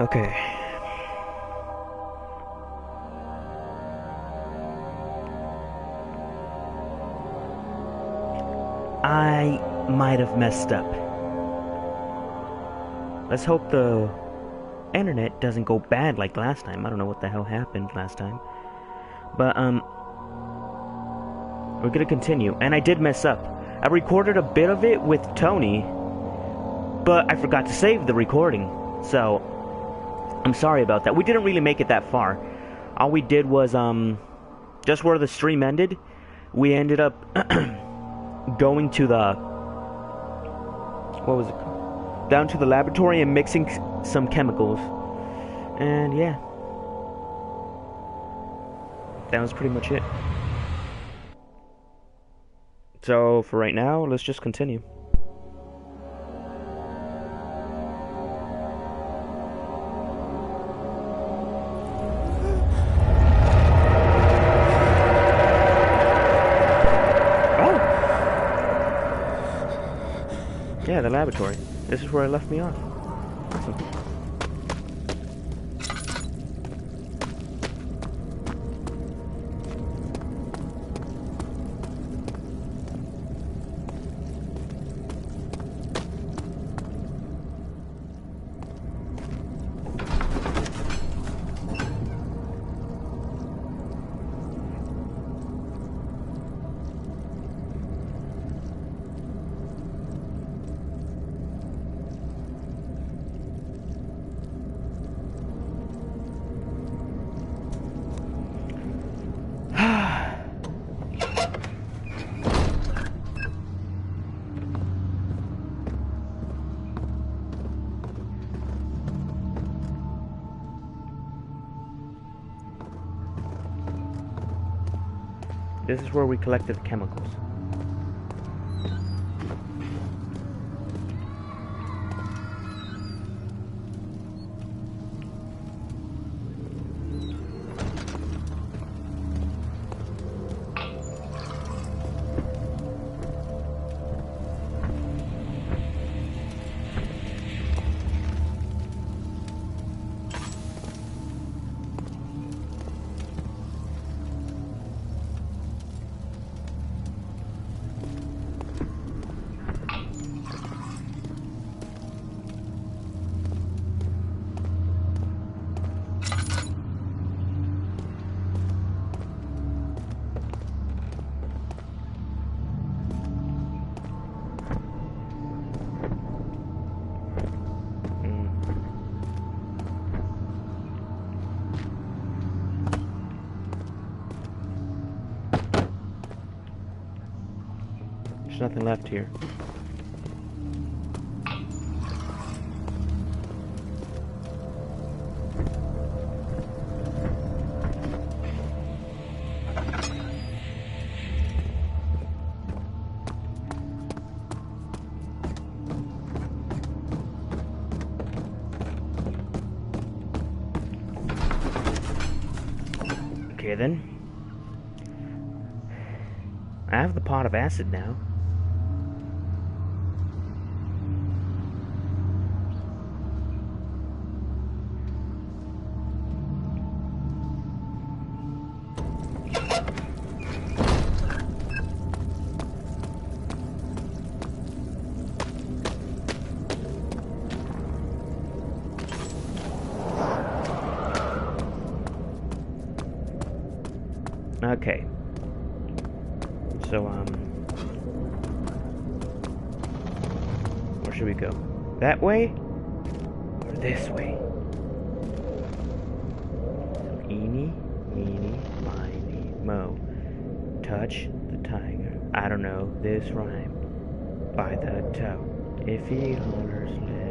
Okay. I might have messed up. Let's hope the internet doesn't go bad like last time. I don't know what the hell happened last time. But, we're gonna continue. And I did mess up. I recorded a bit of it with Tony, but I forgot to save the recording. So, I'm sorry about that. We didn't really make it that far. All we did was, just where the stream ended, we ended up going to the, what was it called? Down to the laboratory and mixing some chemicals. And yeah. That was pretty much it. So, for right now, let's just continue. Yeah, the laboratory. This is where it left me off. Awesome. This is where we collected the chemicals. There's nothing left here. Okay then. I have the pot of acid now. Okay. So, where should we go? That way? Or this way? Eeny, meeny, miny, mo. Touch the tiger. I don't know this rhyme. By the toe. If he hollers,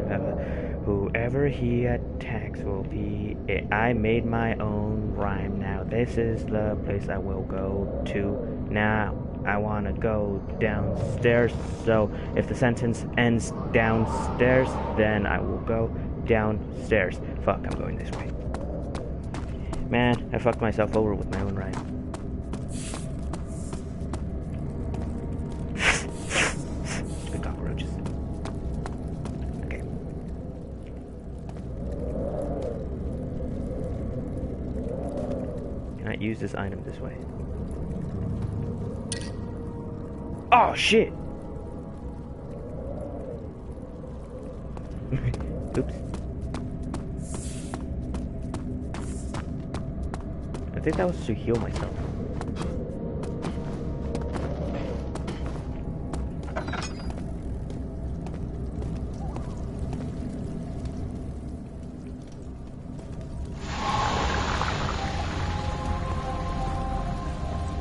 live. Whoever he attacks will be it. I made my own rhyme. Now this is the place I will go to. Now I wanna go downstairs. So if the sentence ends downstairs, then I will go downstairs. Fuck, I'm going this way. Man, I fucked myself over with my own rhyme. The cockroaches. Okay. cannot use this item this way. Oh shit! Oops. I think that was to heal myself.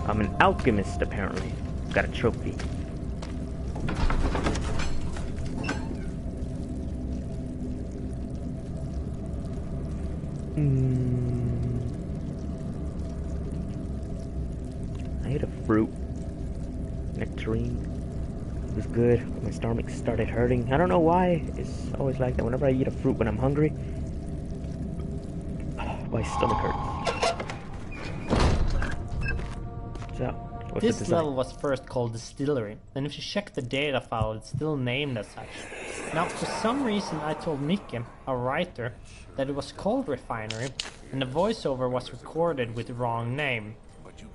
I'm an alchemist, apparently. Got a trophy. I ate a fruit. Nectarine. It was good. My stomach started hurting. I don't know why. It's always like that. Whenever I eat a fruit when I'm hungry, my stomach hurts. So, what's this level was first called Distillery, and if you check the data file, it's still named as such. Now, for some reason, I told Mickey, a writer, that it was called Refinery, and the voiceover was recorded with the wrong name.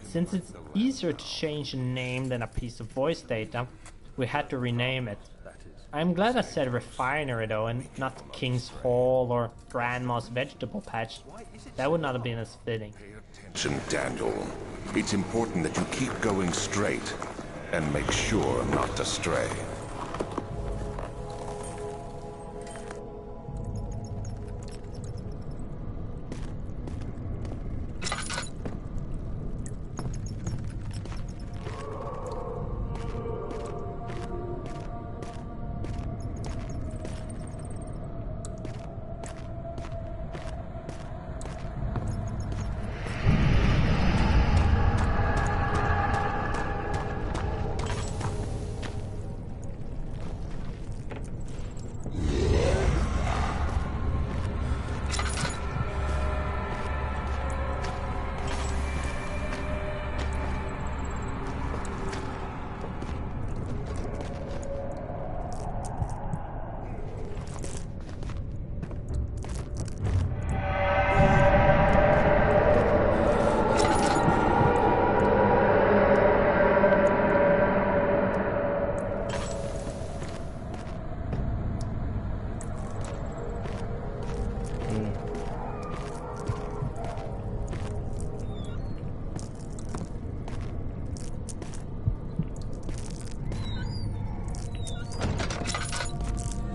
Since it's easier to change a name than a piece of voice data, we had to rename it. I'm glad I said Refinery though, and not King's Hall or Grandma's Vegetable Patch. That would not have been as fitting. Attention, Daniel. It's important that you keep going straight and make sure not to stray.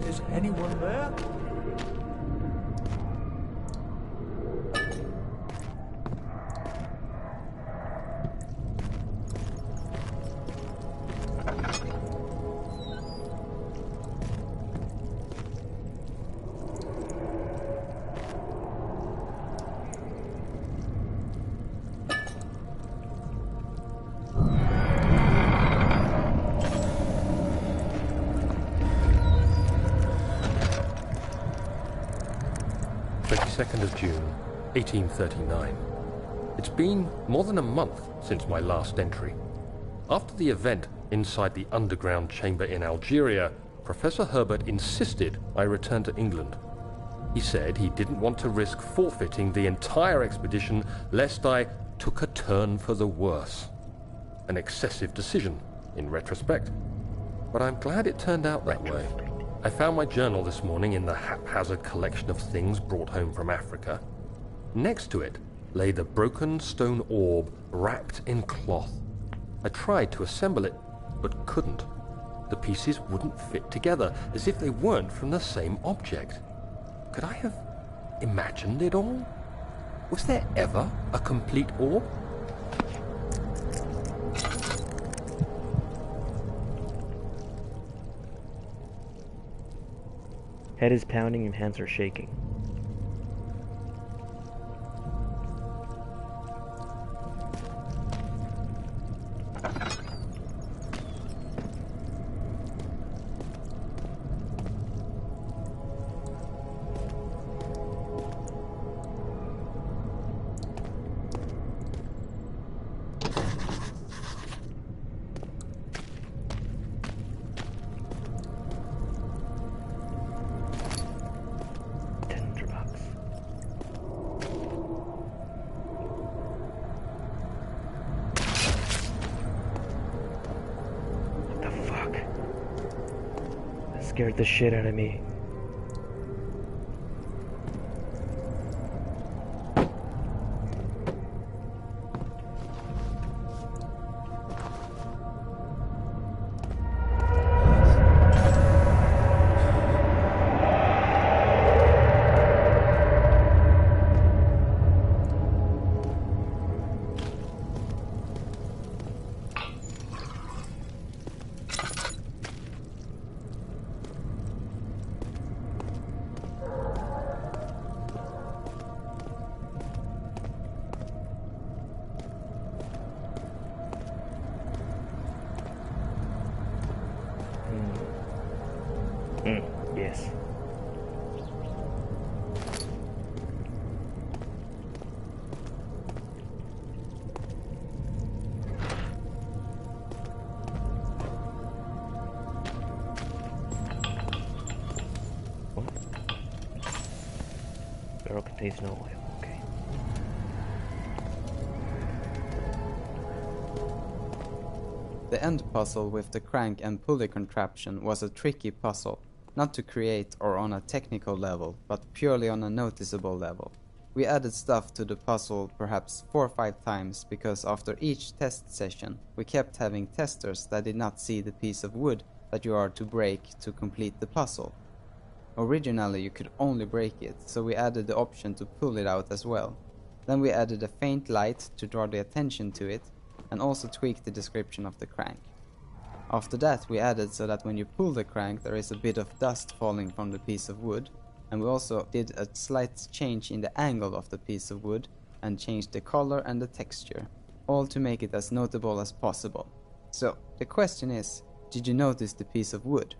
Is anyone there? Of June, 1839. It's been more than a month since my last entry. After the event inside the underground chamber in Algeria, Professor Herbert insisted I return to England. He said he didn't want to risk forfeiting the entire expedition lest I took a turn for the worse. An excessive decision, in retrospect. But I'm glad it turned out that way. I found my journal this morning in the haphazard collection of things brought home from Africa. Next to it lay the broken stone orb wrapped in cloth. I tried to assemble it, but couldn't. The pieces wouldn't fit together, as if they weren't from the same object. Could I have imagined it all? Was there ever a complete orb? Head is pounding and hands are shaking. scared the shit out of me. Yes. What? Barrel contains no oil. Okay. The end puzzle with the crank and pulley contraption was a tricky puzzle, not to create or on a technical level, but purely on a noticeable level. We added stuff to the puzzle perhaps 4 or 5 times because after each test session we kept having testers that did not see the piece of wood that you are to break to complete the puzzle. Originally you could only break it, so we added the option to pull it out as well. Then we added a faint light to draw the attention to it, and also tweaked the description of the crank. After that we added so that when you pull the crank there is a bit of dust falling from the piece of wood, and we also did a slight change in the angle of the piece of wood and changed the color and the texture, all to make it as notable as possible. So the question is, did you notice the piece of wood?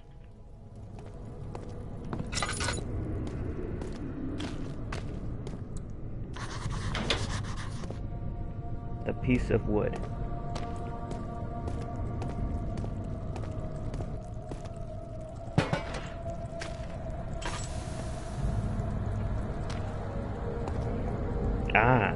The piece of wood. Ah.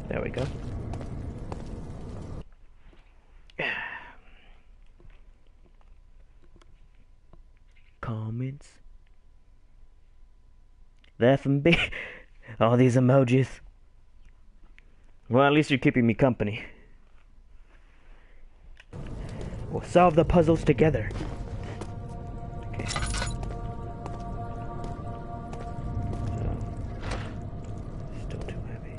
There we go. Comments? The F&B? All these emojis. Well, at least you're keeping me company. We'll solve the puzzles together. Okay. Still too heavy.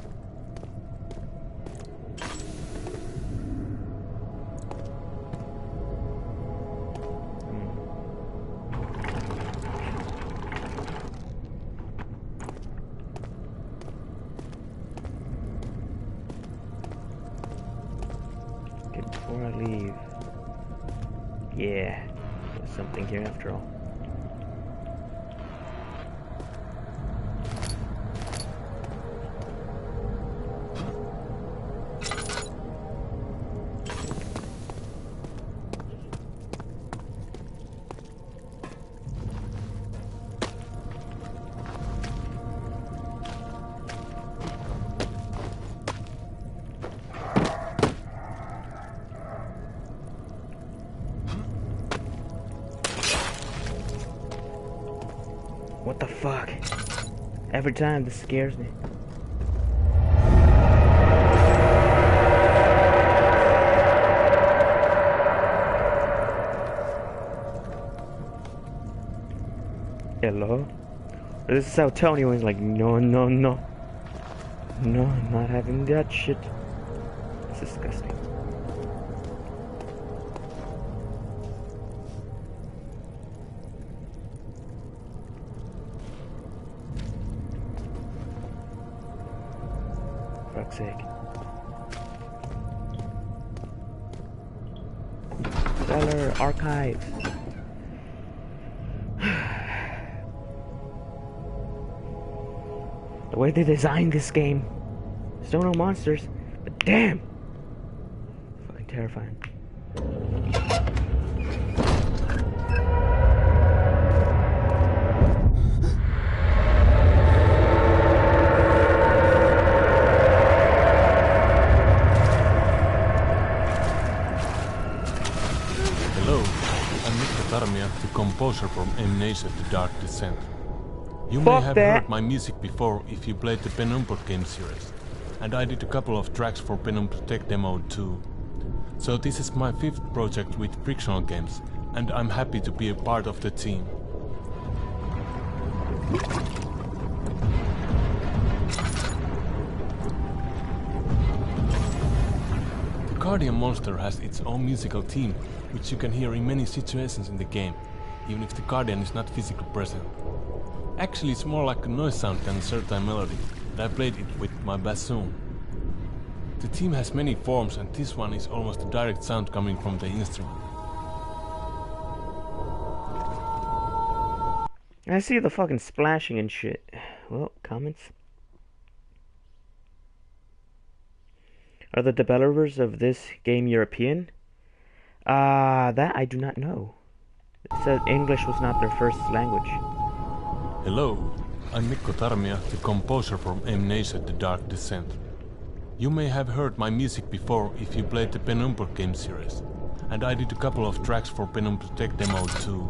Okay, before I leave. Yeah, there's something here after all. What the fuck? Every time this scares me. Hello? This is how Tony was like, no, no, no. No, I'm not having that shit. It's disgusting. Fuck's sake. Stellar Archives. The way they designed this game. Still no monsters, but damn! Fucking terrifying. Hello, I'm Mr. the composer from Amnesia, The Dark Descent. You Fuck may have that. heard my music before if you played the Penumbra game series, and I did a couple of tracks for Penumbra Tech Demo too. So this is my 5th project with Frictional Games, and I'm happy to be a part of the team. The Guardian monster has its own musical theme, which you can hear in many situations in the game, even if the Guardian is not physically present. Actually, it's more like a noise sound than a certain melody, and I played it with my bassoon. The theme has many forms, and this one is almost a direct sound coming from the instrument. I see the fucking splashing and shit. Well, comments? Are the developers of this game European? That I do not know. It said English was not their first language. Hello, I'm Mikko Tarmia, the composer from Amnesia, The Dark Descent. You may have heard my music before if you played the Penumbra game series, and I did a couple of tracks for Penumbra Tech Demo too.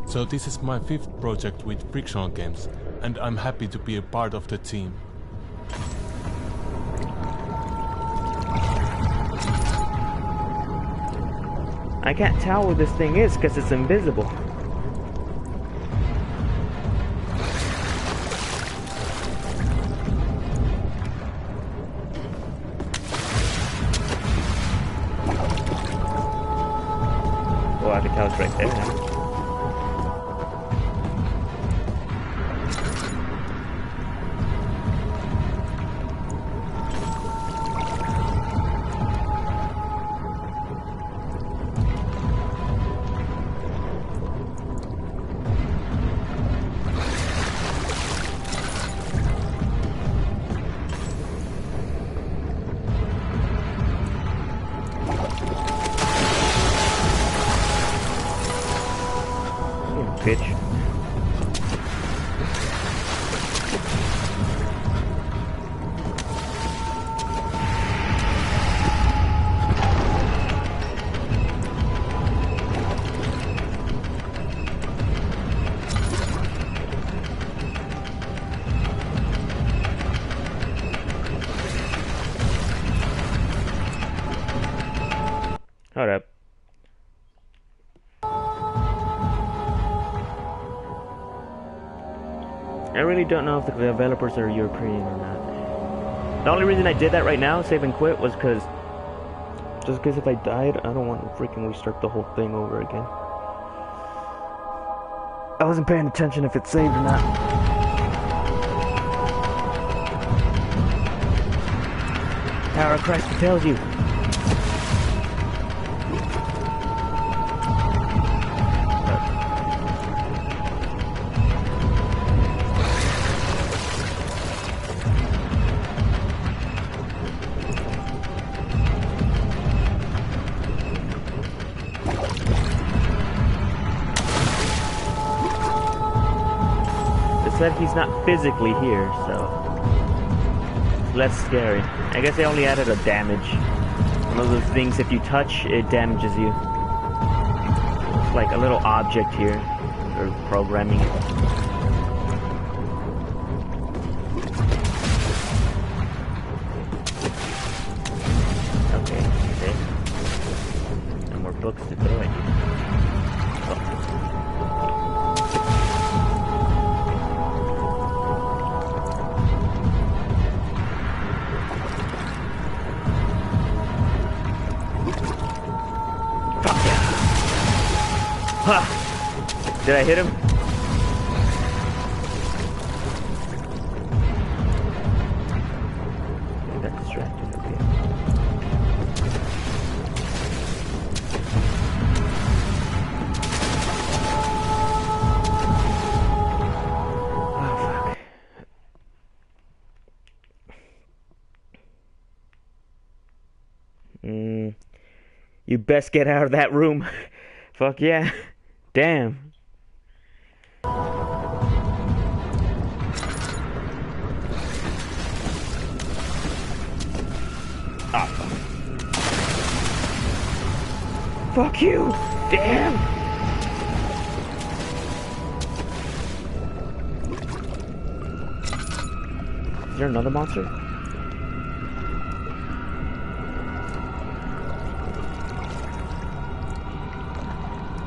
So this is my 5th project with Frictional Games, and I'm happy to be a part of the team. I can't tell where this thing is because it's invisible. Well, I can tell it's right there now. Bitch. Hold up. I really don't know if the developers are European or not. The only reason I did that right now, save and quit, was because if I died, I don't want to freaking restart the whole thing over again. I wasn't paying attention if it saved or not. Tower of Christ tells you. Said he's not physically here, so it's less scary. I guess they only added a damage. One of those things, if you touch, it damages you. It's like a little object here. They're programming it. Okay. No more books to throw at you. Ha! Did I hit him? I got distracted. Okay. Oh, fuck. You best get out of that room. Fuck yeah. Damn. Ah, fuck you. Damn. Is there another monster?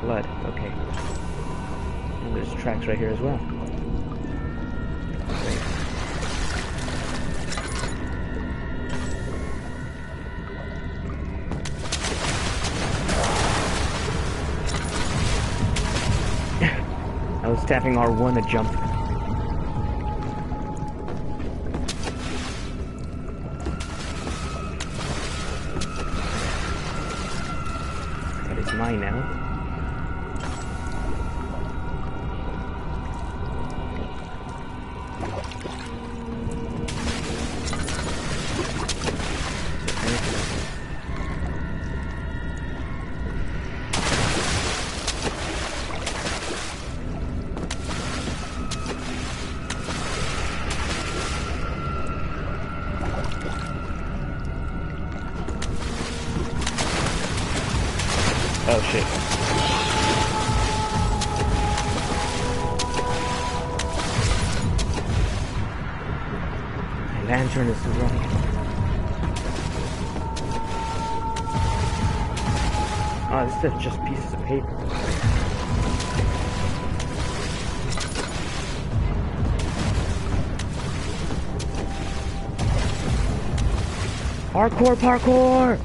Blood, okay. And there's tracks right here as well. Great. I was tapping R1 to jump. But it's mine now. Oh shit. My lantern is running. Oh, this is just pieces of paper. Parkour, parkour!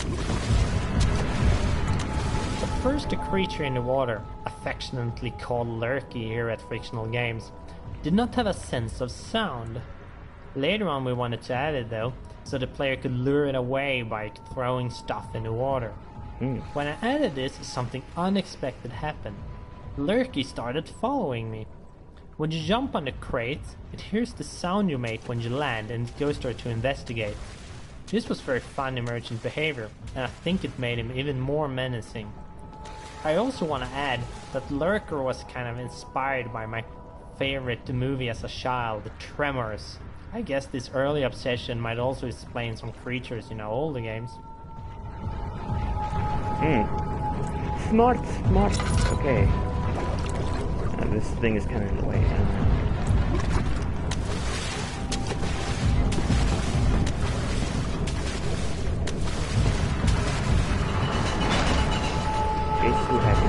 First, a creature in the water, affectionately called Lurky here at Frictional Games, did not have a sense of sound. Later on we wanted to add it though, so the player could lure it away by throwing stuff in the water. When I added this, something unexpected happened. Lurky started following me. When you jump on the crate, it hears the sound you make when you land and it goes there to investigate. This was very fun emergent behavior, and I think it made him even more menacing. I also want to add that Lurker was kind of inspired by my favorite movie as a child, Tremors. I guess this early obsession might also explain some creatures in our older games. Smart, smart. Okay. This thing is kind of in the way. It's too heavy.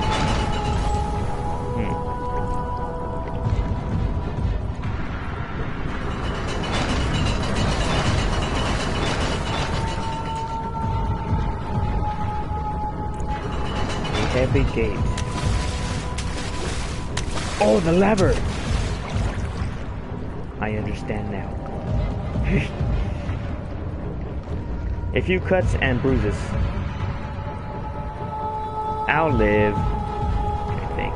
Heavy gate. Oh, the lever! I understand now. A few cuts and bruises. I'll live, I think.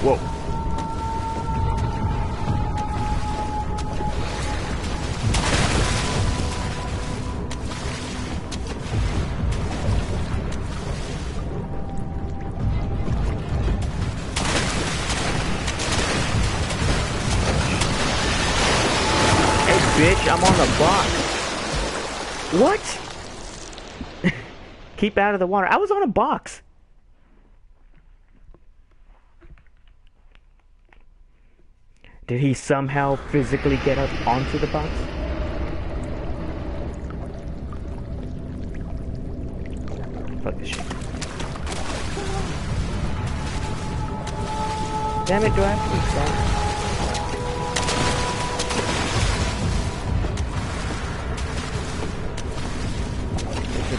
Whoa. Bitch, I'm on the box. What? Keep out of the water. I was on a box. Did he somehow physically get up onto the box? Fuck this shit. Damn it, do I have to stop?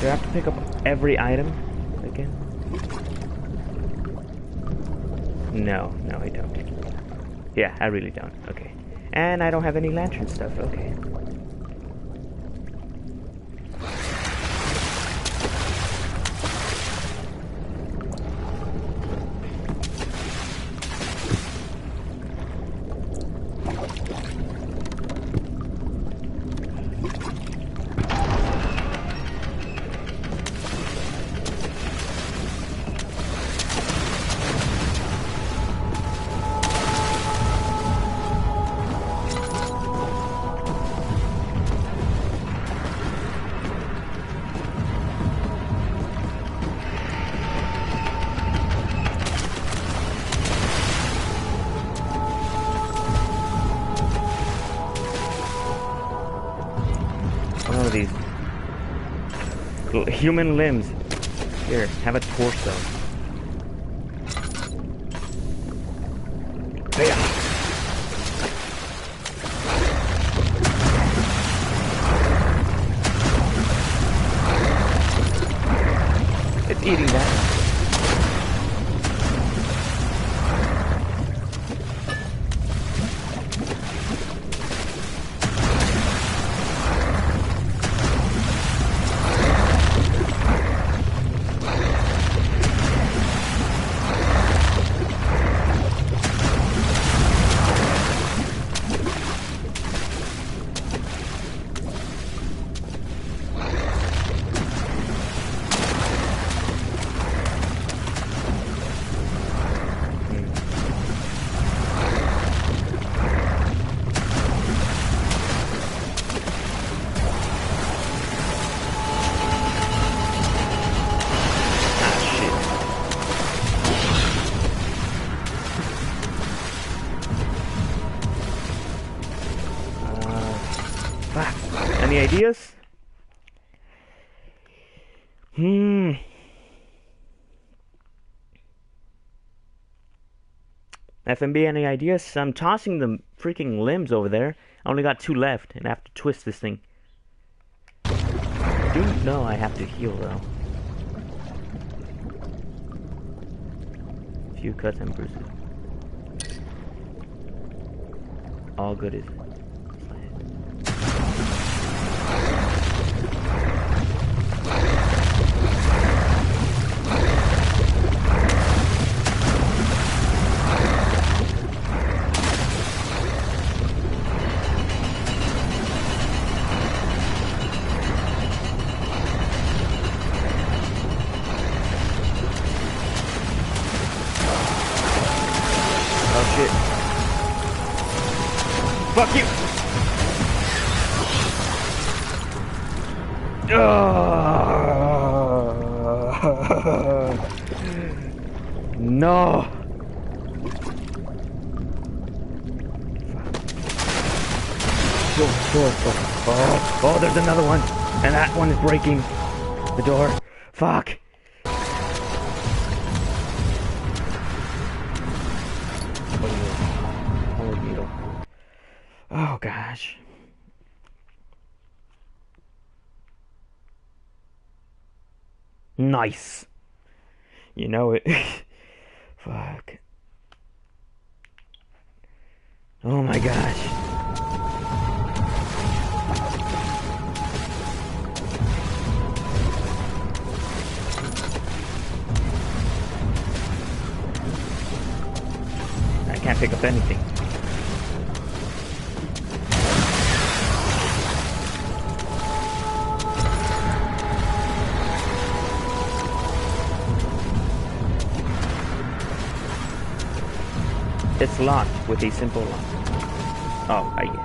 Do I have to pick up every item again? No, I don't. Yeah, I really don't. Okay. And I don't have any lantern stuff. Okay. These human limbs. Here, have a torso. Yeah. It's eating that. Any ideas? FMB, any ideas? I'm tossing the freaking limbs over there. I only got 2 left, and I have to twist this thing. I do know I have to heal, though. Few cuts and bruises. All good is. Fuck you! No! Oh, there's another one! And that one is breaking the door. Fuck! Oh gosh. Nice. You know it. Fuck. Oh my gosh. I can't pick up anything. It's locked with a simple lock. Oh, I get it.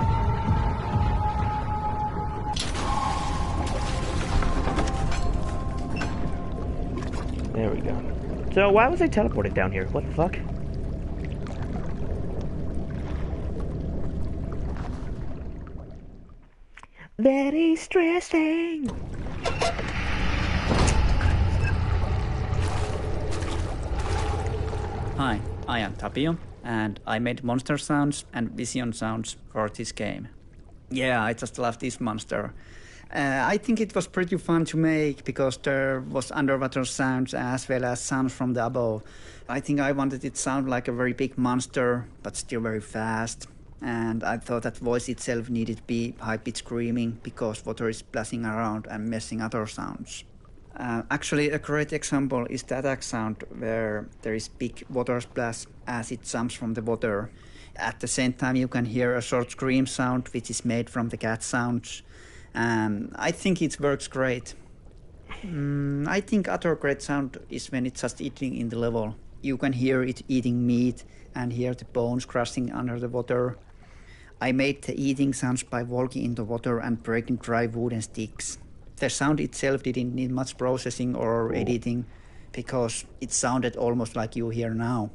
There we go. So why was I teleported down here? What the fuck? Very stressing. Hi, I am Tapio, and I made monster sounds and vision sounds for this game. Yeah, I just love this monster. I think it was pretty fun to make because there was underwater sounds as well as sounds from the above. I think I wanted it to sound like a very big monster, but still very fast. And I thought that voice itself needed to be high-pitched screaming because water is splashing around and messing other sounds. Actually, a great example is the attack sound where there is big water splash as it jumps from the water. At the same time, you can hear a short scream sound which is made from the cat sounds. I think it works great. I think other great sound is when it's just eating in the level. You can hear it eating meat and hear the bones crashing under the water. I made the eating sounds by walking in the water and breaking dry wooden sticks. The sound itself didn't need much processing or editing because it sounded almost like you hear now.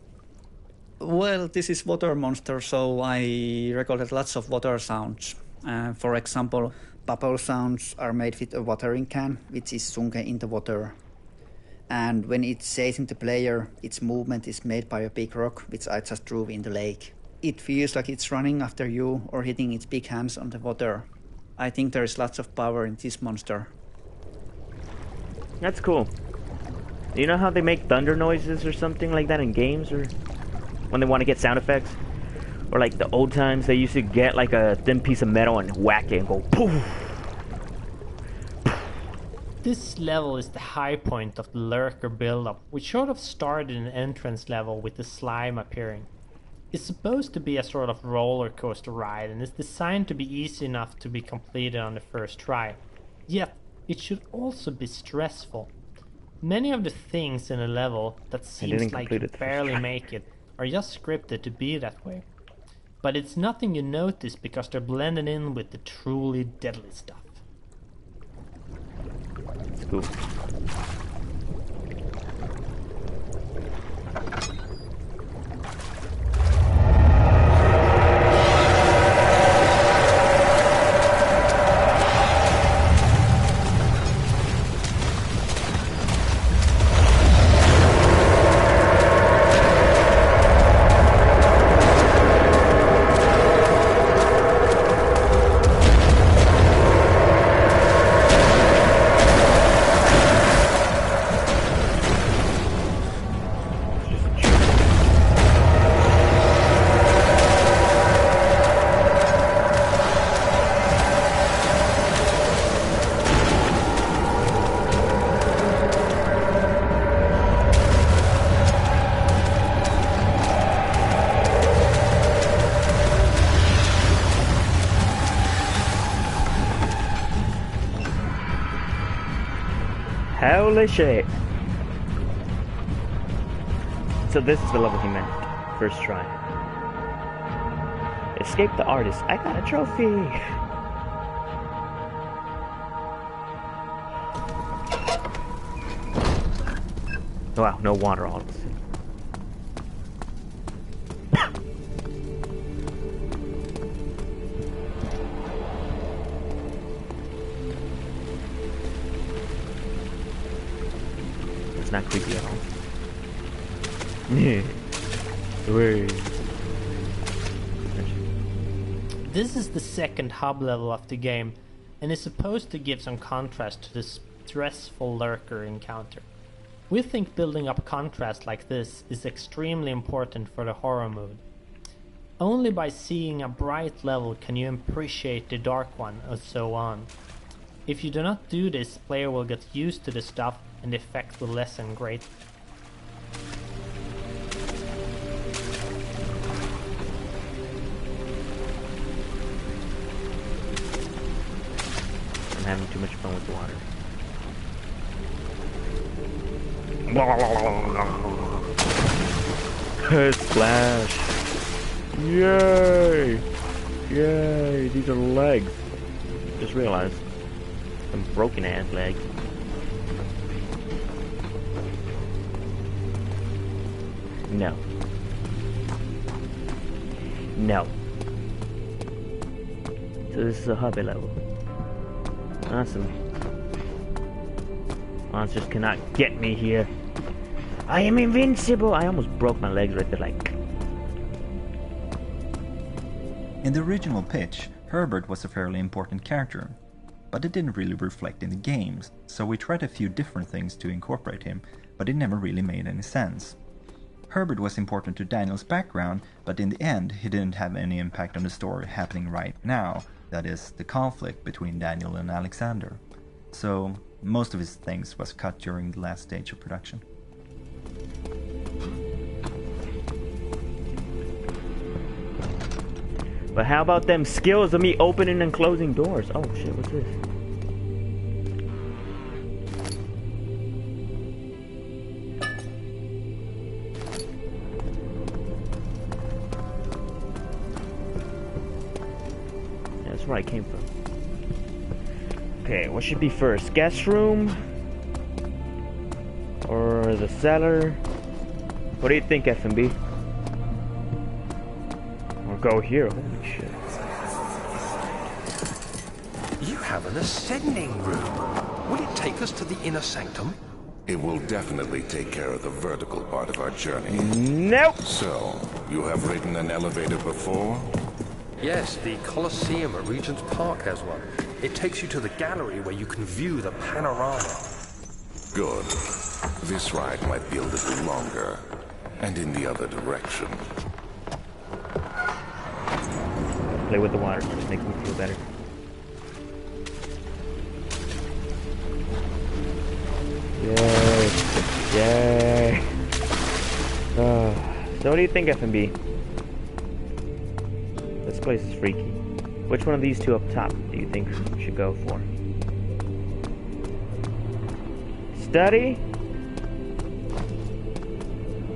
Well, this is Water Monster, so I recorded lots of water sounds. For example, bubble sounds are made with a watering can, which is sunken in the water. And when it's chasing the player, its movement is made by a big rock, which I just threw in the lake. It feels like it's running after you or hitting its big hands on the water. I think there is lots of power in this monster. That's cool. You know how they make thunder noises or something like that in games, or when they want to get sound effects? Or like the old times, they used to get like a thin piece of metal and whack it and go poof. This level is the high point of the lurker build-up, which sort of started in an entrance level with the slime appearing. It's supposed to be a sort of roller coaster ride and is designed to be easy enough to be completed on the first try. Yet, it should also be stressful. Many of the things in a level that seems like you barely make it are just scripted to be that way. But it's nothing you notice because they're blended in with the truly deadly stuff. It's cool. Holy shit. So this is the level he meant. First try. Escape the artist. I got a trophy. Wow, no water all of a sudden. It's not creepy at all. This is the second hub level of the game, and is supposed to give some contrast to the stressful lurker encounter. We think building up contrast like this is extremely important for the horror mood. Only by seeing a bright level can you appreciate the dark one, and so on. If you do not do this, player will get used to the stuff and the effect will lessen greatly. I'm having too much fun with the water. Splash! Yay! Yay! These are legs. Just realized. Some broken ass legs. No. No. So this is a hobby level. Awesome. Monsters cannot get me here. I am invincible! I almost broke my legs right there, like. In the original pitch, Herbert was a fairly important character. but it didn't really reflect in the games, so we tried a few different things to incorporate him, but it never really made any sense. Herbert was important to Daniel's background, but in the end he didn't have any impact on the story happening right now, that is, the conflict between Daniel and Alexander. So most of his things was cut during the last stage of production. But how about them skills of me opening and closing doors? Oh shit, what's this? Yeah, that's where I came from. Okay, what should be first? Guest room? Or the cellar? What do you think, FMB? Or go here? Holy shit. You have an ascending room. Will it take us to the inner sanctum? It will definitely take care of the vertical part of our journey. Nope! So, you have ridden an elevator before? Yes, the Colosseum at Regent's Park has one. It takes you to the gallery where you can view the panorama. Good. This ride might be a little longer, and in the other direction. Play with the water, just makes me feel better. Yay! Yay! So what do you think, FMB? This place is freaky. Which one of these two up top do you think we should go for? Study?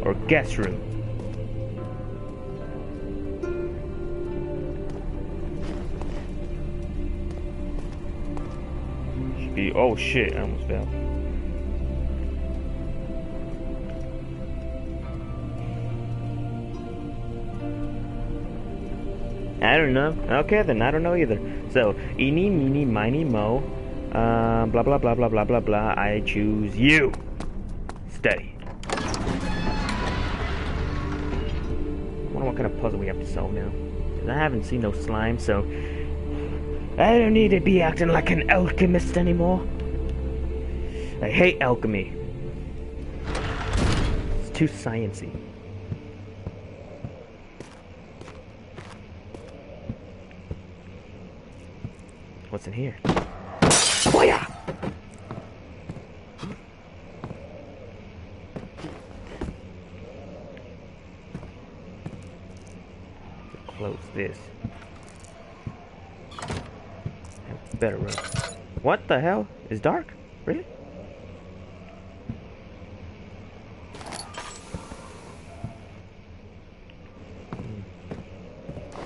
Or guest room? Should be... Oh shit, I almost fell. I don't know. Okay then, I don't know either. So, eeny, meeny, miny, mo. Blah, blah, blah, blah, blah, blah, blah. I choose you. Steady. I wonder what kind of puzzle we have to solve now. 'Cause I haven't seen no slime, so... I don't need to be acting like an alchemist anymore. I hate alchemy. It's too sciencey. What's in here? Fire! Close this. Better run. What the hell? It's dark? Really?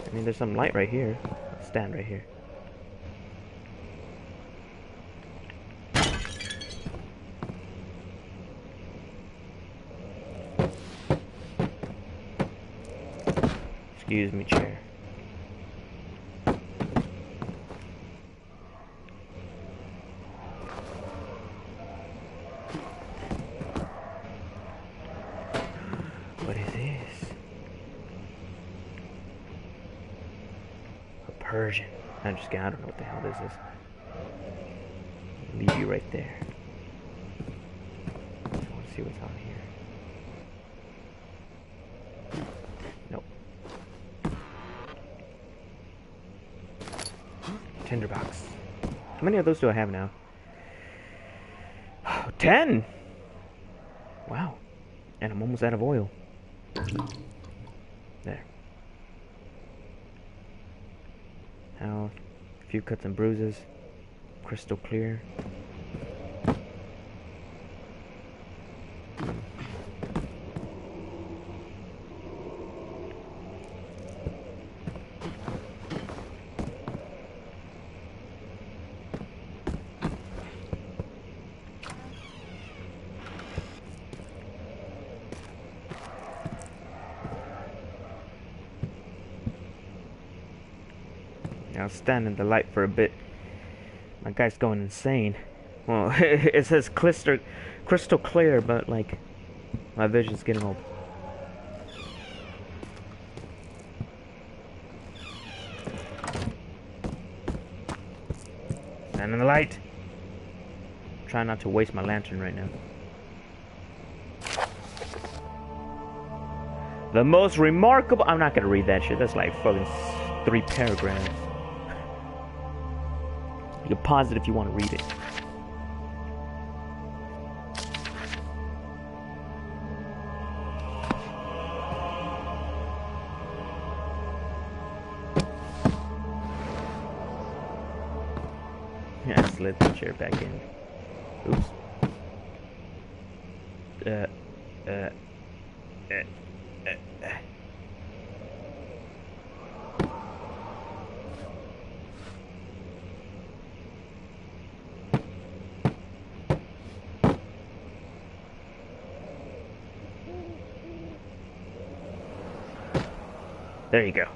I mean, there's some light right here. Stand right here. Excuse me, chair. What is this? A Persian. I don't know what the hell this is. Leave you right there. I want to see what's on here. Nope. Tinderbox. How many of those do I have now? 10! Wow. And I'm almost out of oil. There. Now, a few cuts and bruises. Crystal clear. I'll stand in the light for a bit. My guy's going insane. Well, it says crystal clear, but like my vision's getting old. Stand in the light. Try not to waste my lantern right now. The most remarkable... I'm not gonna read that shit. That's like fucking 3 paragraphs. You can pause it if you want to read it. Yeah, I slid the chair back in. Oops. There you go.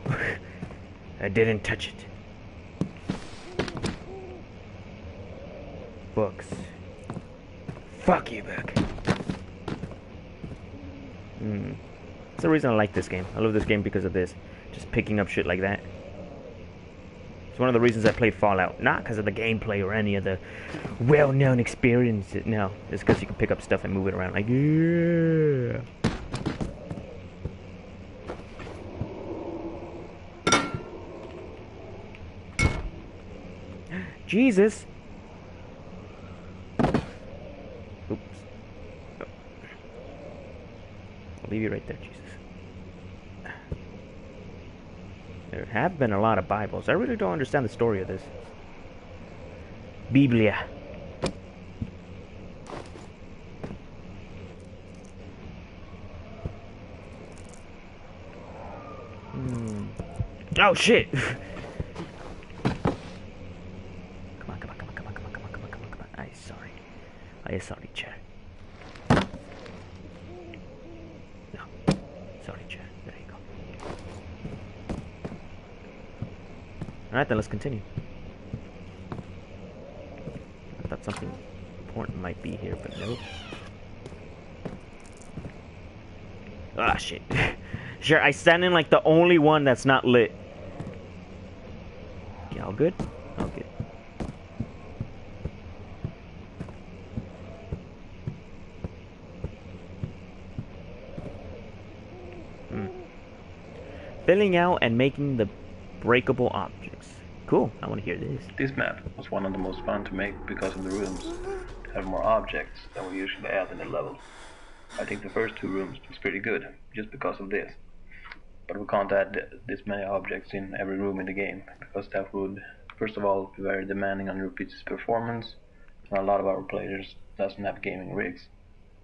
I didn't touch it. Books. Fuck you, book. That's the reason I like this game. I love this game because of this. Just picking up shit like that. It's one of the reasons I played Fallout. Not because of the gameplay or any of the well-known experiences. No, it's because you can pick up stuff and move it around. Like, yeah. Jesus. Oops. Oh. I'll leave you right there, Jesus. There have been a lot of Bibles. I really don't understand the story of this. Biblia. Oh shit! I sorry, chair. No. Sorry, chair. There you go. Alright, then let's continue. I thought something important might be here, but no. Ah, shit. Sure, I stand in like the only one that's not lit. Yeah, all good? All good. Filling out and making the breakable objects. Cool, I want to hear this. This map was one of the most fun to make because of the rooms have more objects than we usually add in the level. I think the first 2 rooms was pretty good, just because of this. But we can't add this many objects in every room in the game, because that would, first of all, be very demanding on your PC's performance, and a lot of our players doesn't have gaming rigs.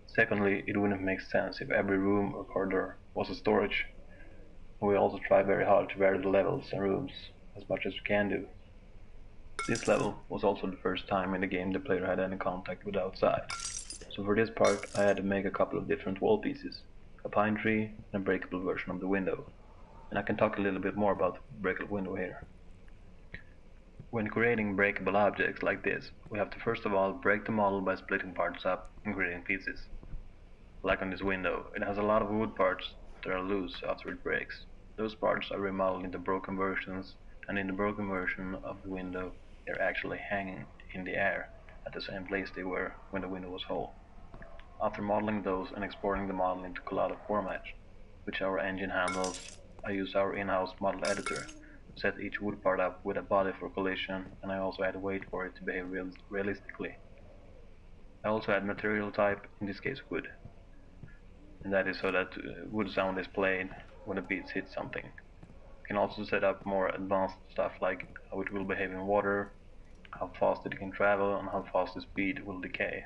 Secondly, it wouldn't make sense if every room or corridor was a storage. We also try very hard to vary the levels and rooms as much as we can do. This level was also the first time in the game the player had any contact with the outside. So for this part I had to make a couple of different wall pieces, a pine tree and a breakable version of the window. And I can talk a little bit more about the breakable window here. When creating breakable objects like this, we have to first of all break the model by splitting parts up and creating pieces. Like on this window, it has a lot of wood parts that are loose after it breaks. Those parts are remodeled into broken versions, and in the broken version of the window they're actually hanging in the air at the same place they were when the window was whole. After modeling those and exporting the model into collage format, which our engine handles, I use our in-house model editor to set each wood part up with a body for collision, and I also add weight for it to behave realistically. I also add material type, in this case wood. And that is so that wood sound is played when the beats hit something. You can also set up more advanced stuff like how it will behave in water, how fast it can travel, and how fast the speed will decay,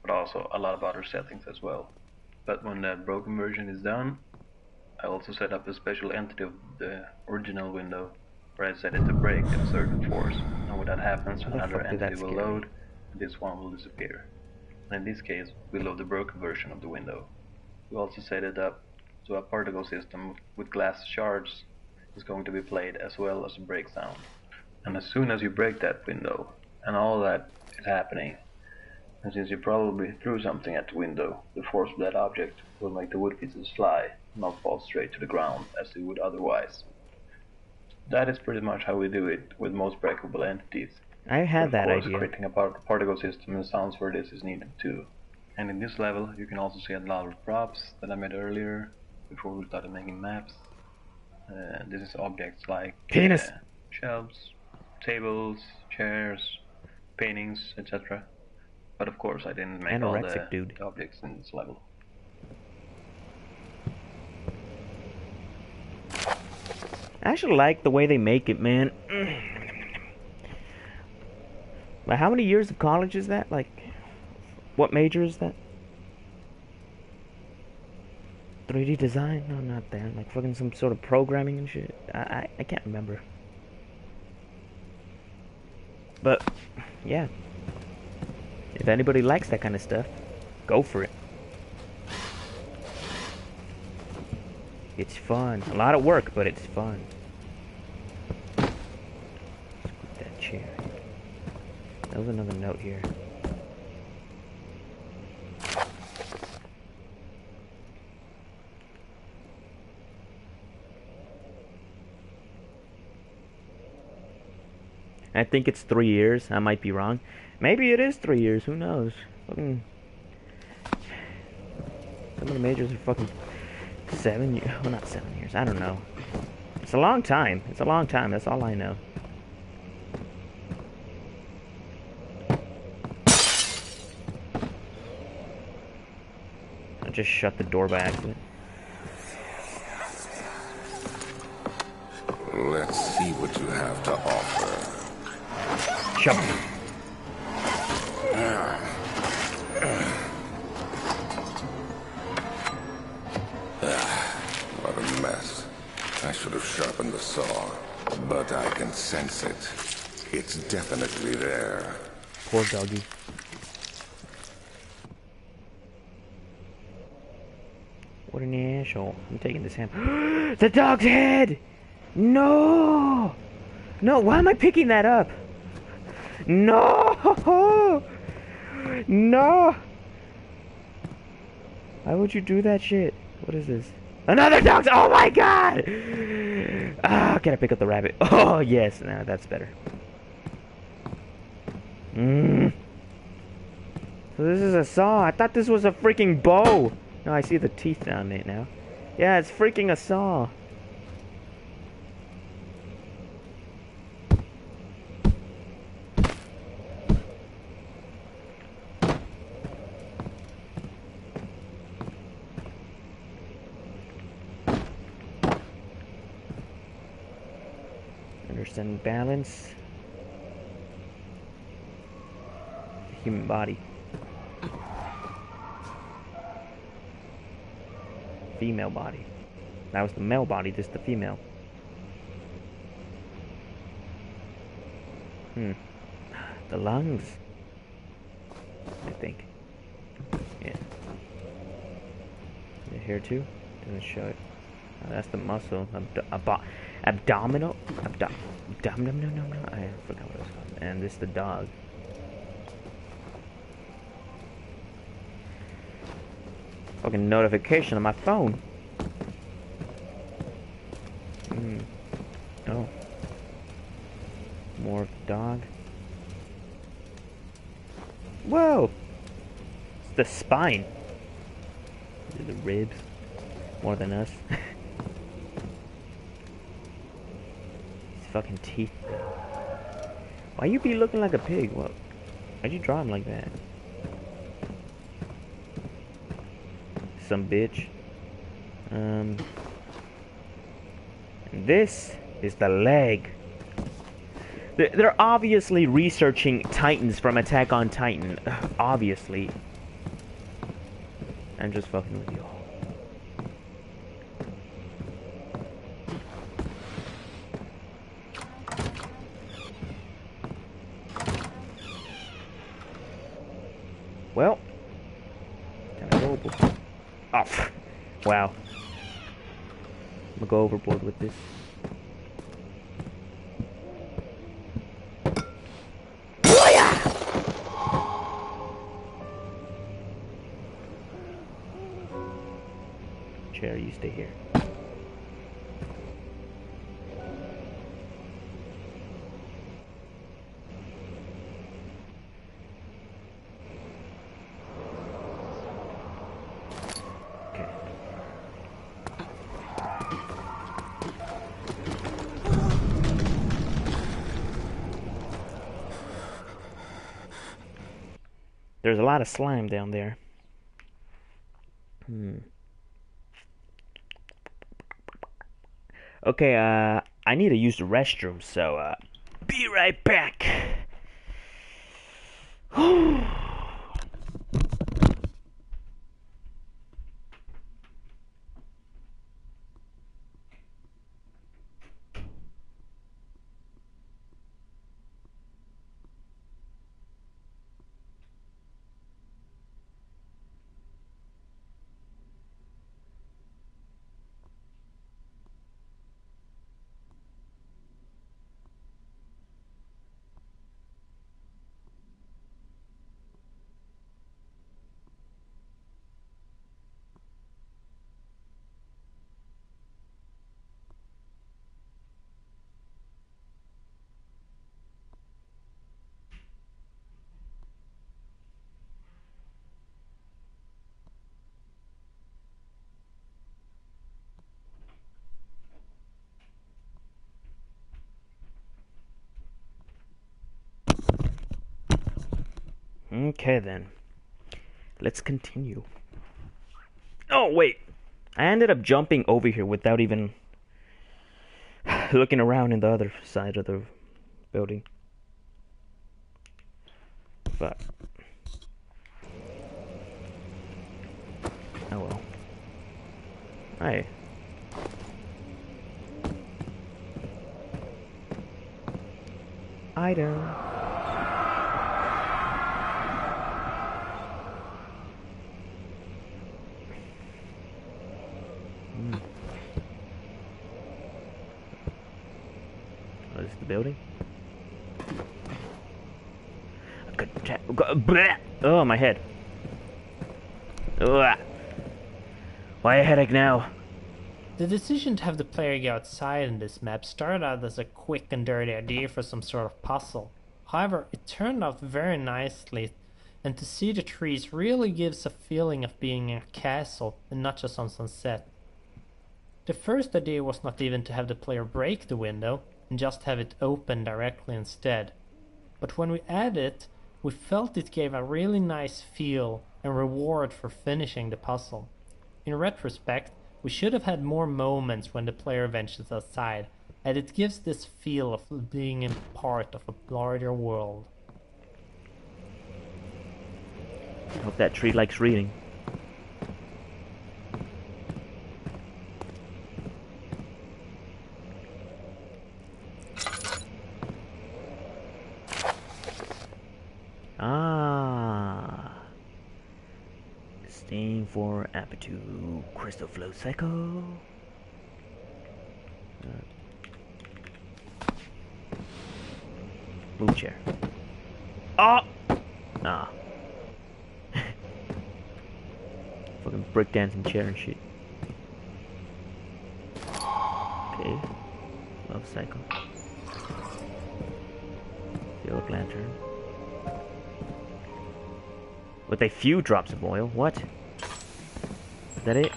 but also a lot of other settings as well. But when that broken version is done, I also set up a special entity of the original window where I set it to break at a certain force, and when that happens another entity will load and this one will disappear. And in this case we load the broken version of the window. We also set it up so a particle system with glass shards is going to be played as well as a break sound. And as soon as you break that window and all that is happening, and since you probably threw something at the window, the force of that object will make the wood pieces fly, not fall straight to the ground as they would otherwise. That is pretty much how we do it with most breakable entities, I had that Of course, idea. creating a particle system in sounds where this is needed too. And in this level, you can also see a lot of props that I made earlier, before we started making maps. This is objects like Penis! shelves, tables, chairs, paintings, etc. But of course, I didn't make all Anorexic dude. the objects in this level. I actually like the way they make it, man. But how many years of college is that? Like, what major is that? 3D design? No, not that. Like fucking some sort of programming and shit. I can't remember. But, yeah. If anybody likes that kind of stuff, go for it. It's fun. A lot of work, but it's fun. Scoot that chair. There was another note here. I think it's 3 years. I might be wrong. Maybe it is 3 years. Who knows? Fucking. Some of the majors are fucking 7 years. Well, not 7 years. I don't know. It's a long time. It's a long time. That's all I know. I just shut the door by accident. Let's see what you have to offer. Shut up. What a mess. I should have sharpened the saw, but I can sense it. It's definitely there. Poor doggy. What an asshole. I'm taking this ham. The dog's head! No! No, why am I picking that up? No! No! Why would you do that shit? What is this? Another dog! Oh my god! Ah, can I pick up the rabbit? Oh, yes. Now that's better. So this is a saw. I thought this was a freaking bow. No, I see the teeth on it now. Yeah, it's freaking a saw. Understand balance. Human body. Female body. That was the male body, this the female. The lungs. I think. Yeah. Here too? Doesn't show it. Oh, that's the muscle. Abdominal? No. I forgot what it was called. And this is the dog. Fucking notification on my phone. Oh. More dog. Whoa! It's the spine. These are the ribs. More than us. These fucking teeth. Why you be looking like a pig? What? Why'd you draw him like that? Some bitch. And this is the leg. They're obviously researching Titans from Attack on Titan. Obviously. I'm just fucking with you all. Well. Gotta go overboard. Oh, wow. I'm gonna go overboard with this. Chair, you stay here. There's a lot of slime down there. Okay, I need to use the restroom, so, be right back. Okay then, let's continue. Oh wait, I ended up jumping over here without even looking around in the other side of the building. But oh well. Hi. Item. Oh, this is the building? Oh, my head. Ugh. Why a headache now? The decision to have the player go outside in this map started out as a quick and dirty idea for some sort of puzzle. However, it turned out very nicely, and to see the trees really gives a feeling of being in a castle and not just on sunset. The first idea was not even to have the player break the window and just have it open directly instead. But when we added it, we felt it gave a really nice feel and reward for finishing the puzzle. In retrospect, we should have had more moments when the player ventures outside, and it gives this feel of being a part of a larger world. I hope that tree likes reading. Ah. Stain for Apatu Crystal Flow Cycle. Move chair. Oh! Ah. Fucking breakdancing chair and shit. Okay. Love cycle. Field lantern. With a few drops of oil. What? Is that it?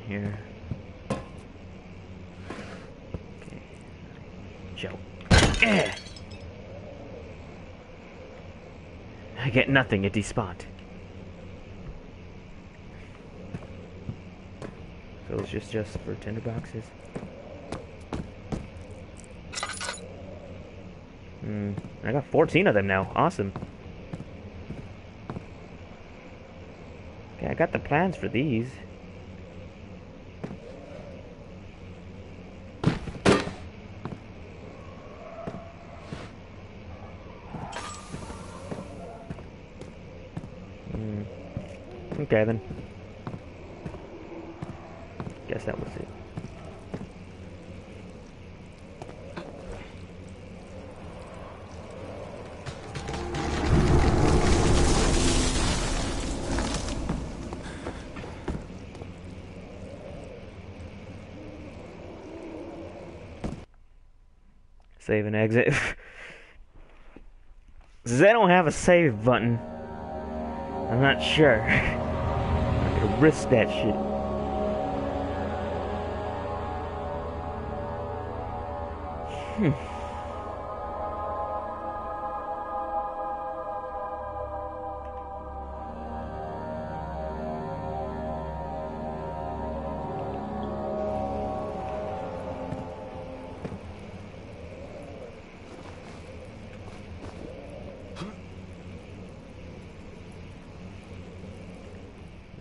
Here. Okay. Joe. I get nothing at despawned. So it's just for tinderboxes. I got 14 of them now. Awesome. Okay, I got the plans for these. Okay then. Guess that was it. Save and exit. Since I don't have a save button, I'm not sure. I'm gonna risk that shit.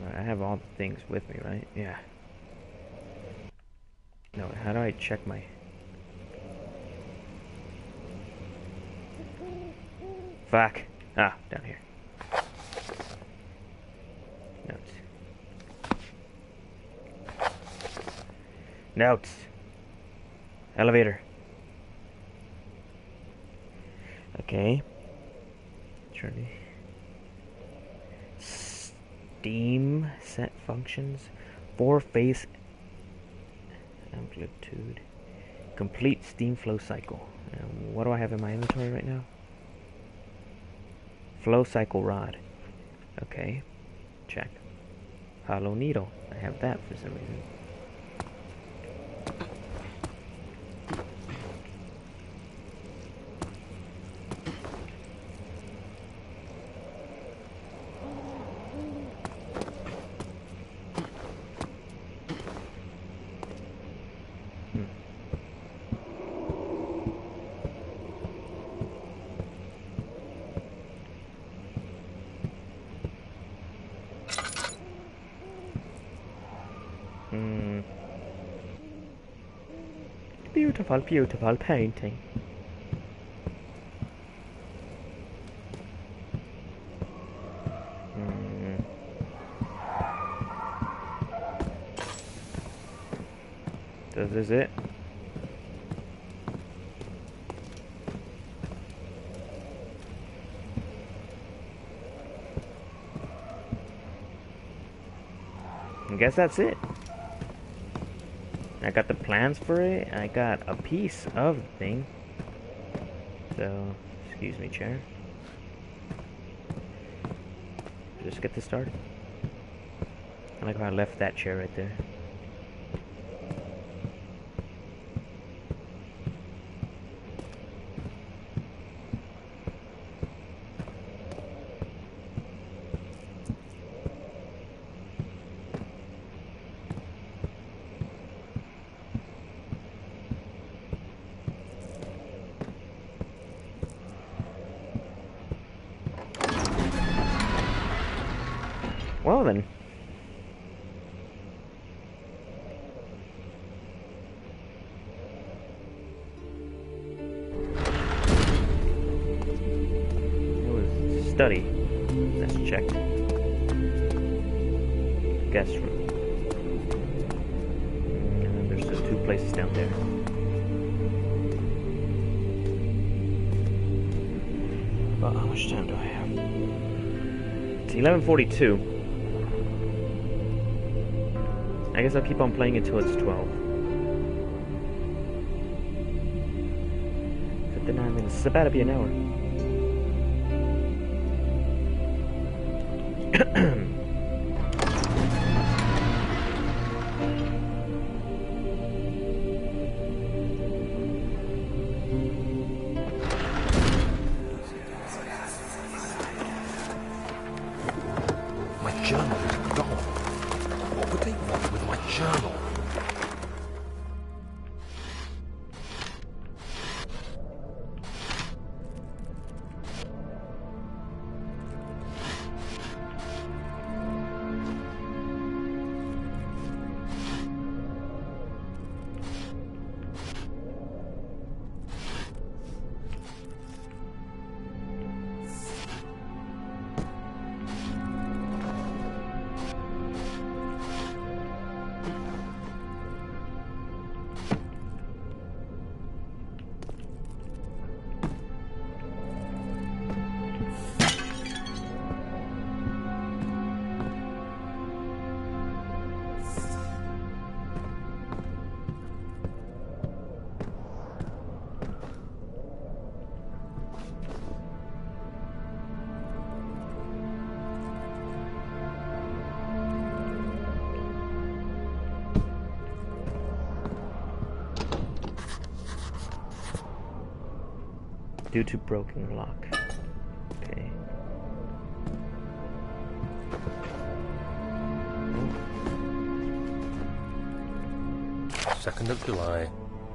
I have all the things with me, right? Yeah. No, how do I check my... Fuck. Ah, down here. Notes. Notes. Elevator. Okay. Journey. Steam set functions. 4-phase amplitude. Complete steam flow cycle. What do I have in my inventory right now? Flow cycle rod. Okay. Check. Hollow needle. I have that for some reason. Beautiful, beautiful painting. This is it. I guess that's it. I got the plans for it. I got a piece of the thing. So, excuse me, chair. Just get this started. I like how I left that chair right there. Well then. It was study. That's checked. Guest room. And then there's the 2 places down there. Well, how much time do I have? It's 11:42. I guess I'll keep on playing until it's 12. 59 minutes. It's about to be an hour. My journal is gone. What would they want with my journal? Due to broken lock. Okay. 2nd of July,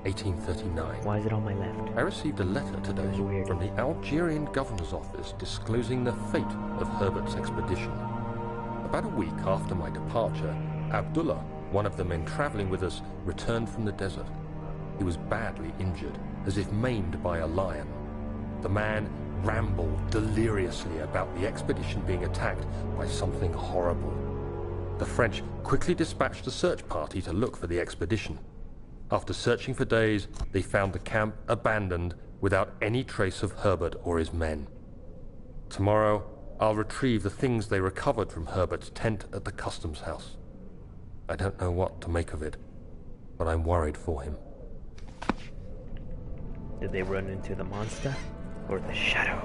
1839. Why is it on my left? I received a letter today Weird. from the Algerian governor's office disclosing the fate of Herbert's expedition. About a week after my departure, Abdullah, one of the men traveling with us, returned from the desert. He was badly injured, as if maimed by a lion. The man rambled deliriously about the expedition being attacked by something horrible. The French quickly dispatched a search party to look for the expedition. After searching for days, they found the camp abandoned without any trace of Herbert or his men. Tomorrow, I'll retrieve the things they recovered from Herbert's tent at the customs house. I don't know what to make of it, but I'm worried for him. Did they run into the monster? Or the shadow?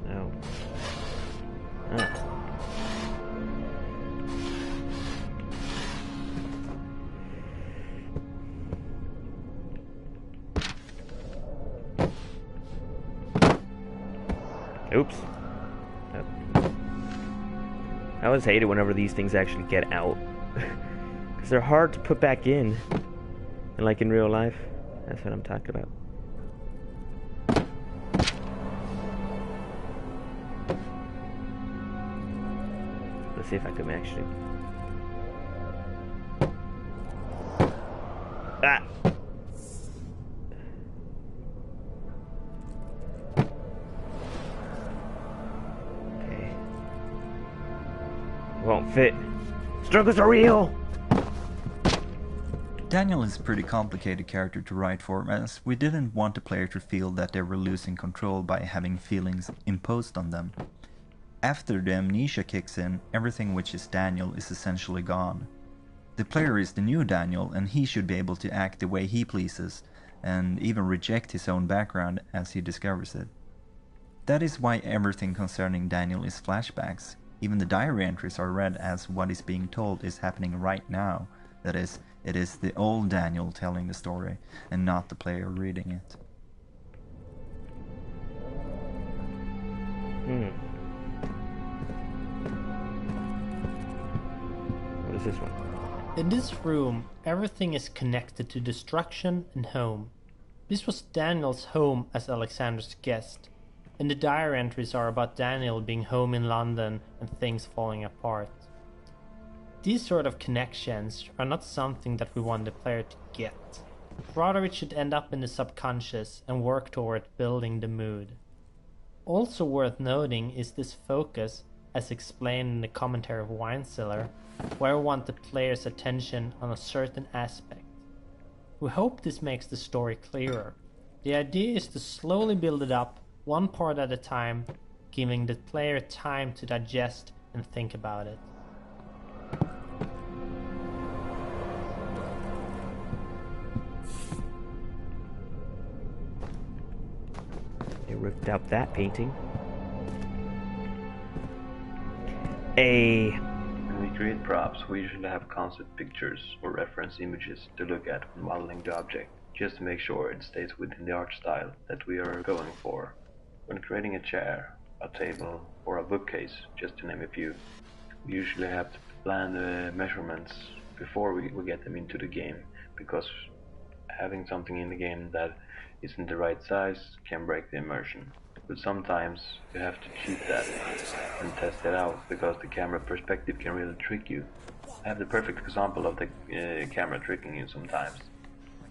No. Oops. I always hate it whenever these things actually get out. Because they're hard to put back in. And like in real life. That's what I'm talking about. Let's see if I can actually... Ah! Won't fit. Struggles are real! Daniel is a pretty complicated character to write for, as we didn't want the player to feel that they were losing control by having feelings imposed on them. After the amnesia kicks in, everything which is Daniel is essentially gone. The player is the new Daniel, and he should be able to act the way he pleases, and even reject his own background as he discovers it. That is why everything concerning Daniel is flashbacks. Even the diary entries are read as what is being told is happening right now. That is, it is the old Daniel telling the story, and not the player reading it. What is this one? In this room, everything is connected to destruction and home. This was Daniel's home as Alexander's guest, and the diary entries are about Daniel being home in London and things falling apart. These sort of connections are not something that we want the player to get. Rather, it should end up in the subconscious and work toward building the mood. Also worth noting is this focus, as explained in the commentary of Winecellar, where we want the player's attention on a certain aspect. We hope this makes the story clearer. The idea is to slowly build it up, one part at a time, giving the player time to digest and think about it. They ripped out that painting. When we create props, we usually have concept pictures or reference images to look at when modeling the object, just to make sure it stays within the art style that we are going for. When creating a chair, a table, or a bookcase, just to name a few, we usually have to plan the measurements before we get them into the game, because having something in the game that isn't the right size can break the immersion. But sometimes you have to cheat that and test it out, because the camera perspective can really trick you. I have the perfect example of the camera tricking you sometimes.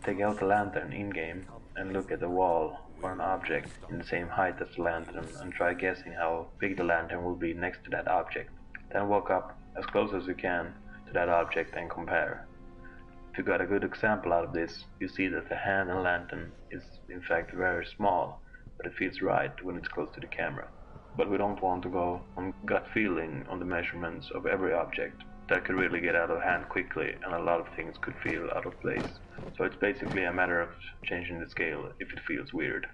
Take out the lantern in-game and look at the wall or an object in the same height as the lantern and try guessing how big the lantern will be next to that object. Then walk up as close as you can to that object and compare. If you got a good example out of this, you see that the hand and lantern is in fact very small, but it feels right when it's close to the camera. But we don't want to go on gut feeling on the measurements of every object. That could really get out of hand quickly, and a lot of things could feel out of place. So it's basically a matter of changing the scale if it feels weird.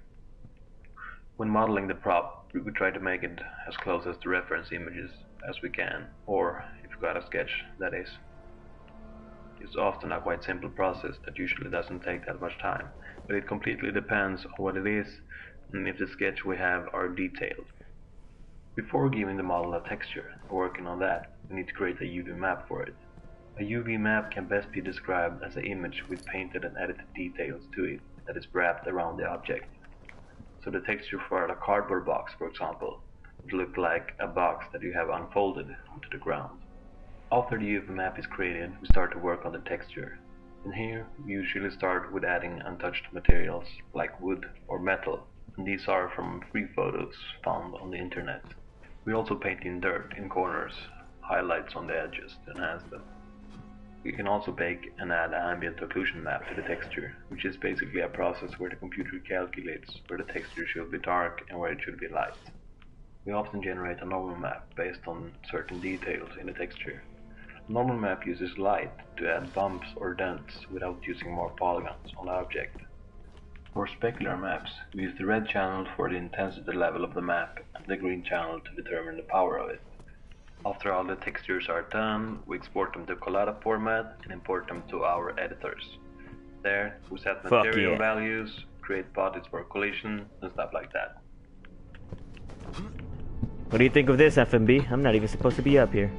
When modeling the prop, we try to make it as close as the reference images as we can, or if you've got a sketch, that is. It's often a quite simple process that usually doesn't take that much time, but it completely depends on what it is and if the sketch we have are detailed. Before giving the model a texture and working on that, we need to create a UV map for it. A UV map can best be described as an image with painted and edited details to it that is wrapped around the object. So the texture for a cardboard box, for example, would look like a box that you have unfolded onto the ground. After the UV map is created, we start to work on the texture. And here, we usually start with adding untouched materials like wood or metal, and these are from free photos found on the internet. We also paint in dirt in corners, highlights on the edges to enhance them. We can also bake and add an ambient occlusion map to the texture, which is basically a process where the computer calculates where the texture should be dark and where it should be light. We often generate a normal map based on certain details in the texture. A normal map uses light to add bumps or dents without using more polygons on the object. For specular maps, we use the red channel for the intensity level of the map and the green channel to determine the power of it. After all the textures are done, we export them to Collada format and import them to our editors. There, we set material values, create bodies for collision, and stuff like that. What do you think of this, FMB? I'm not even supposed to be up here.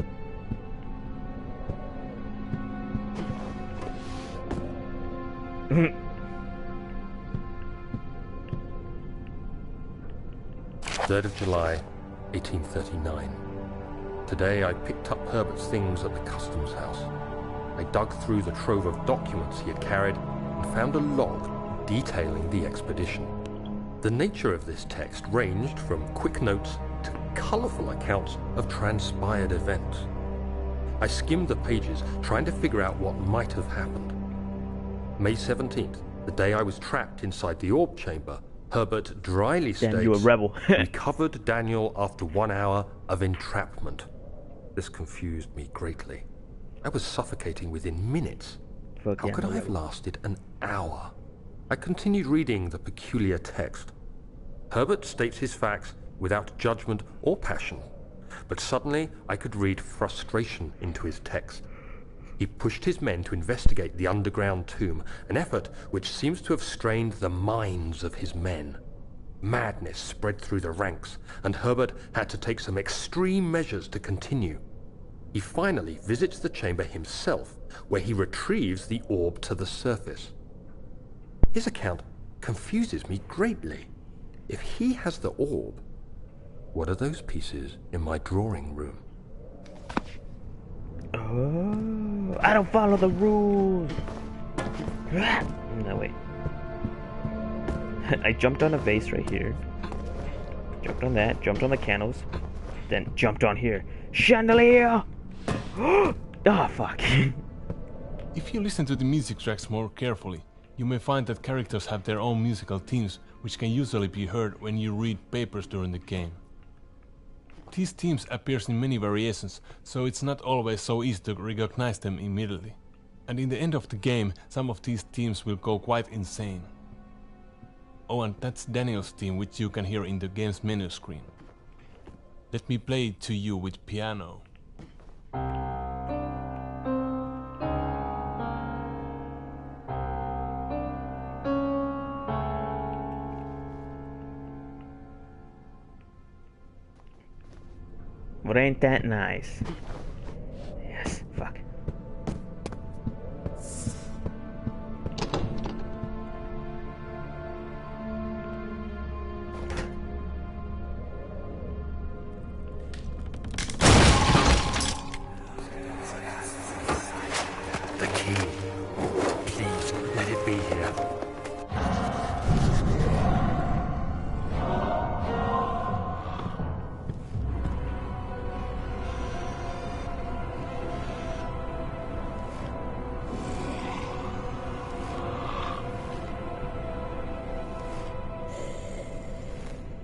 July 3rd, 1839. Today I picked up Herbert's things at the customs house. I dug through the trove of documents he had carried and found a log detailing the expedition. The nature of this text ranged from quick notes to colourful accounts of transpired events. I skimmed the pages, trying to figure out what might have happened. May 17th, the day I was trapped inside the orb chamber, Herbert dryly states, Damn, you a rebel. recovered Daniel after 1 hour of entrapment. This confused me greatly. I was suffocating within minutes. How could I have lasted an hour? I continued reading the peculiar text. Herbert states his facts without judgment or passion, but suddenly I could read frustration into his text. He pushed his men to investigate the underground tomb, an effort which seems to have strained the minds of his men. Madness spread through the ranks, and Herbert had to take some extreme measures to continue. He finally visits the chamber himself, where he retrieves the orb to the surface. His account confuses me greatly. If he has the orb, what are those pieces in my drawing room? Oh, I don't follow the rules. No, wait. I jumped on a vase right here. Jumped on that, jumped on the candles, then jumped on here. Chandelier! Oh, fuck. If you listen to the music tracks more carefully, you may find that characters have their own musical themes, which can usually be heard when you read papers during the game. These themes appear in many variations, so it's not always so easy to recognize them immediately. And in the end of the game, some of these themes will go quite insane. Oh, and that's Daniel's theme, which you can hear in the game's menu screen. Let me play it to you with piano. But ain't that nice? Yes, fuck. The key. Please, let it be here.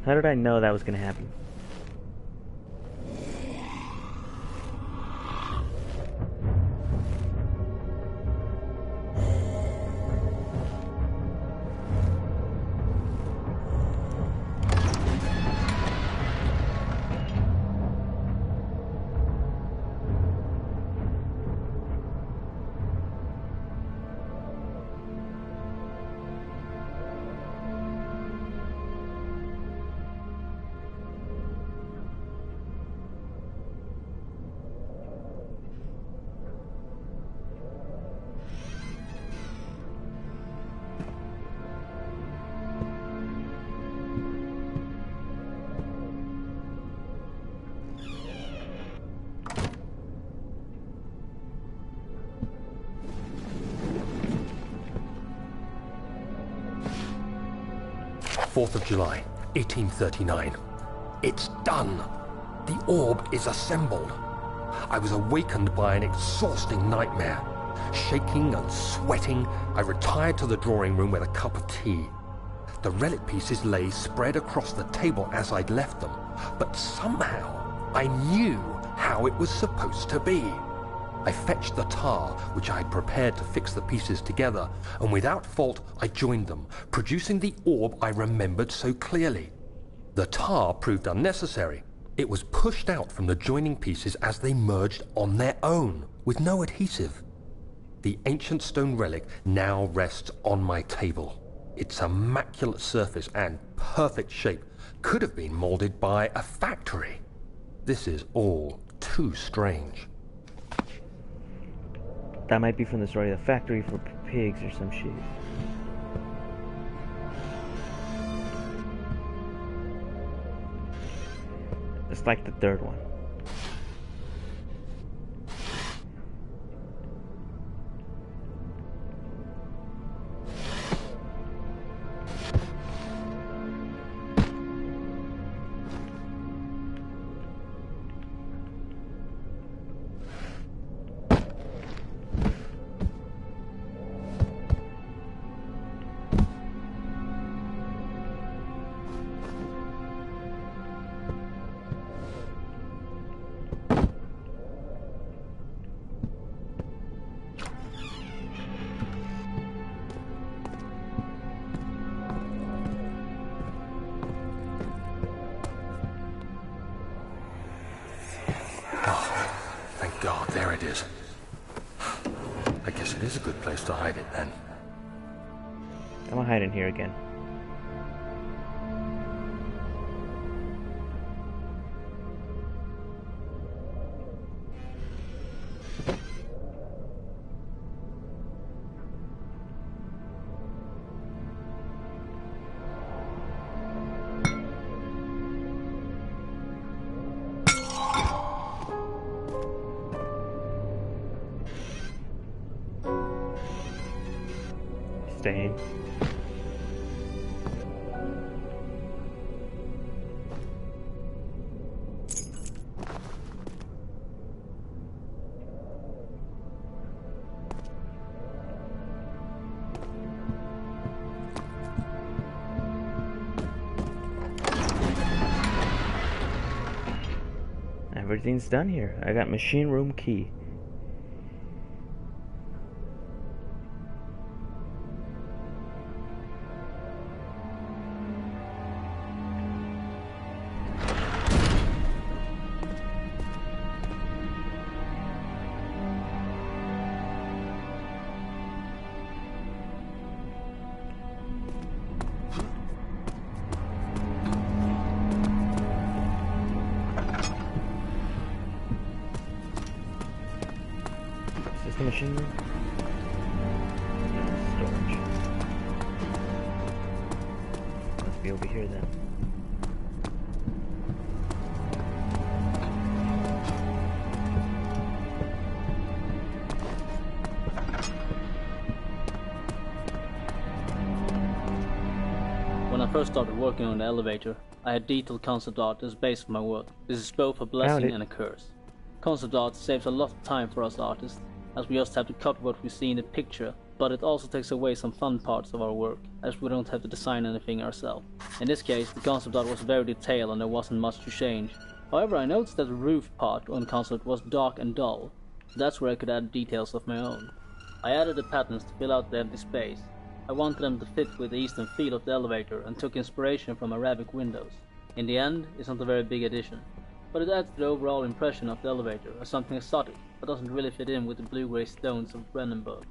How did I know that was gonna happen? 4th of July, 1839. It's done. The orb is assembled. I was awakened by an exhausting nightmare. Shaking and sweating, I retired to the drawing room with a cup of tea. The relic pieces lay spread across the table as I'd left them, but somehow I knew how it was supposed to be. I fetched the tar, which I had prepared to fix the pieces together, and without fault I joined them, producing the orb I remembered so clearly. The tar proved unnecessary. It was pushed out from the joining pieces as they merged on their own, with no adhesive. The ancient stone relic now rests on my table. Its immaculate surface and perfect shape could have been molded by a factory. This is all too strange. That might be from the story of the factory for pigs or some shit. It's like the third one. God, there it is. I guess it is a good place to hide it then. I'm gonna hide in here again. Staying. Everything's done here. I got machine room key. The machine room? Storage. Must be over here then. When I first started working on the elevator, I had detailed concept art as base for my work. This is both a blessing and a curse. Concept art saves a lot of time for us artists, as we just have to cut what we see in the picture, but it also takes away some fun parts of our work, as we don't have to design anything ourselves. In this case, the concept art was very detailed and there wasn't much to change. However, I noticed that the roof part on the concept was dark and dull. That's where I could add details of my own. I added the patterns to fill out the empty space. I wanted them to fit with the eastern feel of the elevator and took inspiration from Arabic windows. In the end, it's not a very big addition, but it adds to the overall impression of the elevator as something exotic, but doesn't really fit in with the blue-grey stones of Brennenburg.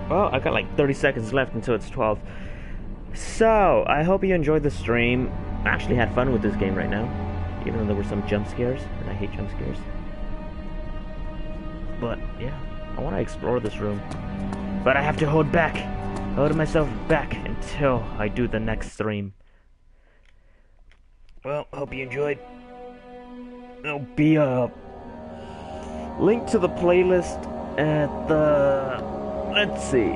Well, I got like 30 seconds left until it's 12. So, I hope you enjoyed the stream. I actually had fun with this game right now, even though there were some jump scares, and I hate jump scares. But yeah, I want to explore this room, but I have to hold myself back until I do the next stream. Well, hope you enjoyed. There'll be a link to the playlist at the, let's see,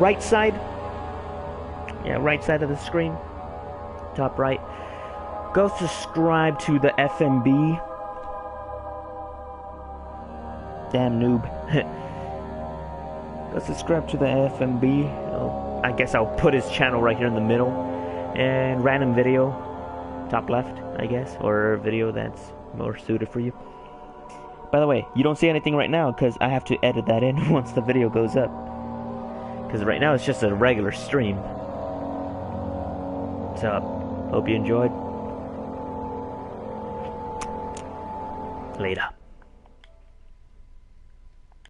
right side. Yeah, right side of the screen. Top right. Go subscribe to the FMB. Damn noob. Go subscribe to the FMB. I guess I'll put his channel right here in the middle. And random video, top left, I guess. Or video that's more suited for you. By the way, you don't see anything right now because I have to edit that in once the video goes up. Because right now it's just a regular stream. So, hope you enjoyed. Later.